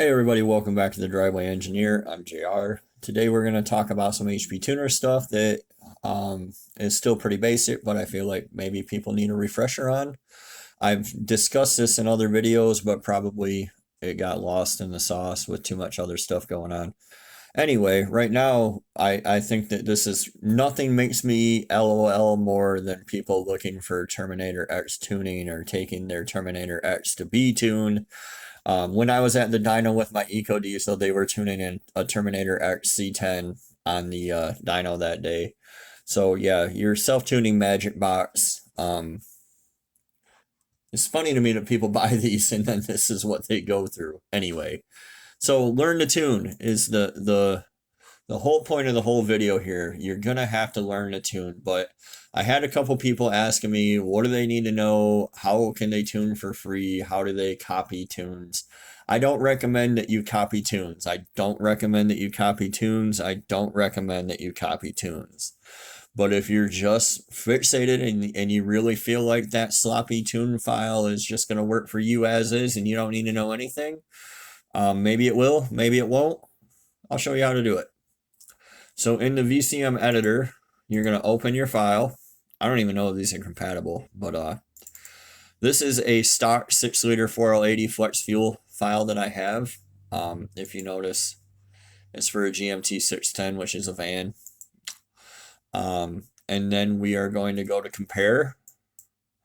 Hey everybody, welcome back to the Driveway Engineer. I'm JR. Today we're going to talk about some HP Tuner stuff that is still pretty basic, but I feel like maybe people need a refresher on. I've discussed this in other videos, but probably it got lost in the sauce with too much other stuff going on. Anyway, right now I think that this is nothing makes me LOL more than people looking for Terminator X tuning or taking their Terminator X to be tuned. When I was at the dyno with my Eco Diesel, they were tuning in a Terminator X C10 on the dyno that day. So yeah, your self-tuning magic box. It's funny to me that people buy these and then this is what they go through anyway. So learn to tune is the whole point of the whole video here. You're gonna have to learn to tune, but I had a couple people asking me, what do they need to know? How can they tune for free? How do they copy tunes? I don't recommend that you copy tunes. I don't recommend that you copy tunes. I don't recommend that you copy tunes. But if you're just fixated and you really feel like that sloppy tune file is just going to work for you as is and you don't need to know anything, maybe it will, maybe it won't. I'll show you how to do it. So in the VCM editor, you're going to open your file. I don't even know if these are compatible, but this is a stock 6-liter 4L80 flex fuel file that I have. If you notice, it's for a GMT 610, which is a van. And then we are going to go to compare.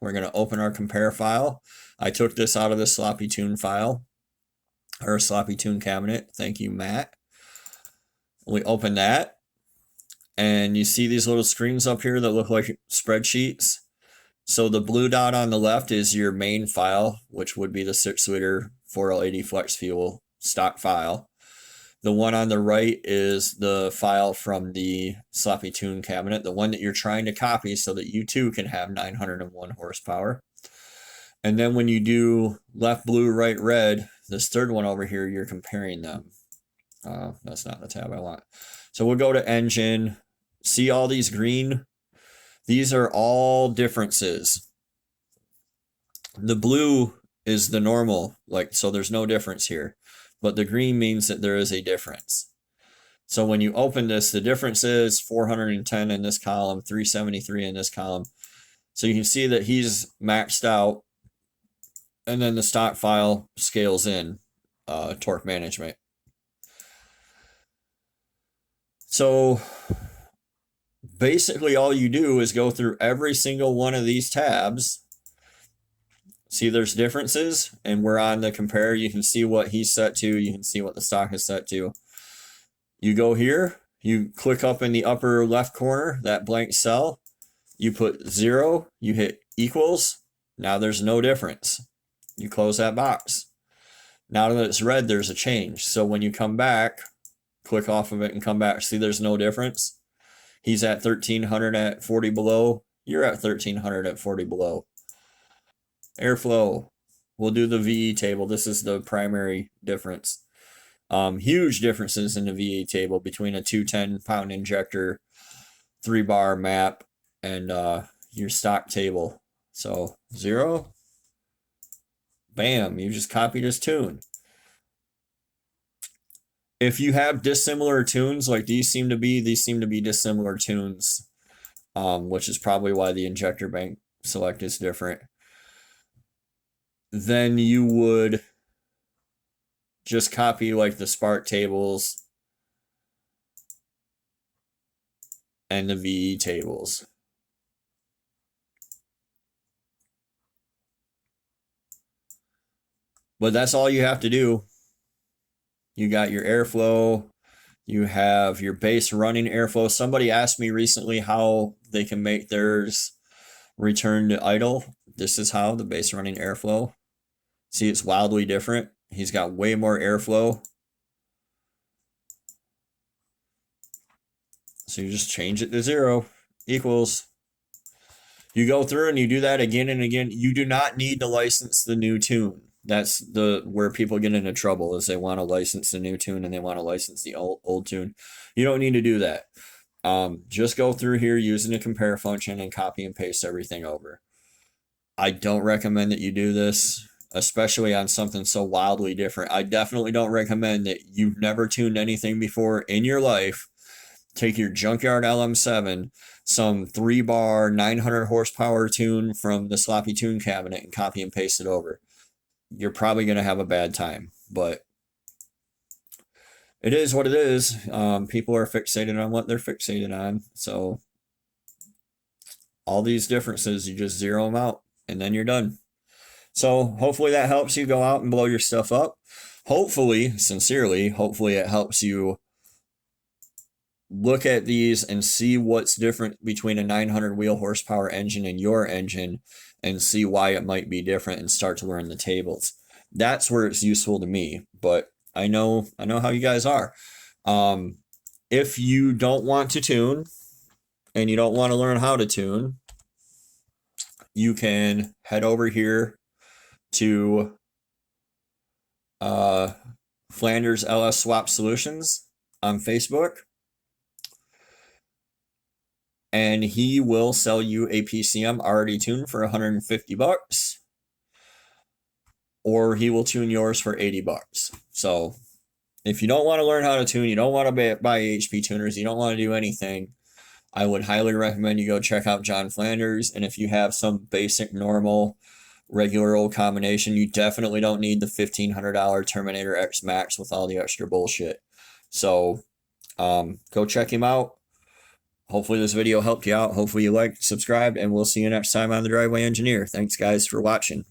We're going to open our compare file. I took this out of the sloppy tune file, or sloppy tune cabinet. Thank you, Matt. We open that. And you see these little screens up here that look like spreadsheets. So the blue dot on the left is your main file, which would be the 6-liter 4L80 flex fuel stock file. The one on the right is the file from the sloppy tune cabinet, the one that you're trying to copy so that you too can have 901 horsepower. And then when you do left blue, right red, this third one over here, you're comparing them. That's not the tab I want. So we'll go to engine. See all these green? These are all differences. The blue is the normal, so there's no difference here. But the green means that there is a difference. So when you open this, the difference is 410 in this column, 373 in this column. So you can see that he's maxed out. And then the stock file scales in torque management. So basically all you do is go through every single one of these tabs. See there's differences, and we're on the compare. You can see what he's set to. You can see what the stock is set to. You go here, you click up in the upper left corner, that blank cell. You put 0, you hit equals. Now there's no difference. You close that box. Now that it's red, there's a change. So when you come back, click off of it and come back. See, there's no difference. He's at 1300 at 40 below. You're at 1300 at 40 below. Airflow. We'll do the VE table. This is the primary difference. Huge differences in the VE table between a 210-pound injector, 3-bar map, and your stock table. So 0. Bam. You just copied his tune. If you have dissimilar tunes, like these seem to be dissimilar tunes, which is probably why the injector bank select is different. Then you would just copy like the spark tables and the VE tables. But that's all you have to do. You got your airflow, you have your base running airflow. Somebody asked me recently how they can make theirs return to idle. This is how, the base running airflow. See, it's wildly different. He's got way more airflow. So you just change it to 0, equals. You go through and you do that again and again. You do not need to license the new tune. That's where people get into trouble, is they want to license the new tune and they want to license the old tune. You don't need to do that. Just go through here using the compare function and copy and paste everything over. I don't recommend that you do this. especially on something so wildly different. I definitely don't recommend that you've never tuned anything before in your life. Take your junkyard LM7, some 3-bar 900 horsepower tune from the sloppy tune cabinet, and copy and paste it over. You're probably going to have a bad time, but it is what it is. People are fixated on what they're fixated on. So all these differences, you just zero them out and then you're done. So hopefully that helps you go out and blow your stuff up. Hopefully, sincerely, hopefully it helps you look at these and see what's different between a 900 wheel horsepower engine and your engine, and see why it might be different and start to learn the tables. That's where it's useful to me, but I know how you guys are. If you don't want to tune and you don't want to learn how to tune, you can head over here to Flanders LS Swap Solutions on Facebook, and he will sell you a PCM already tuned for $150, or he will tune yours for $80. So if you don't want to learn how to tune, you don't want to buy HP tuners, you don't want to do anything, I would highly recommend you go check out John Flanders. And if you have some basic, normal, regular old combination, you definitely don't need the $1,500 Terminator X Max with all the extra bullshit. So go check him out. Hopefully this video helped you out. Hopefully you liked, subscribed, and we'll see you next time on The Driveway Engineer. Thanks, guys, for watching.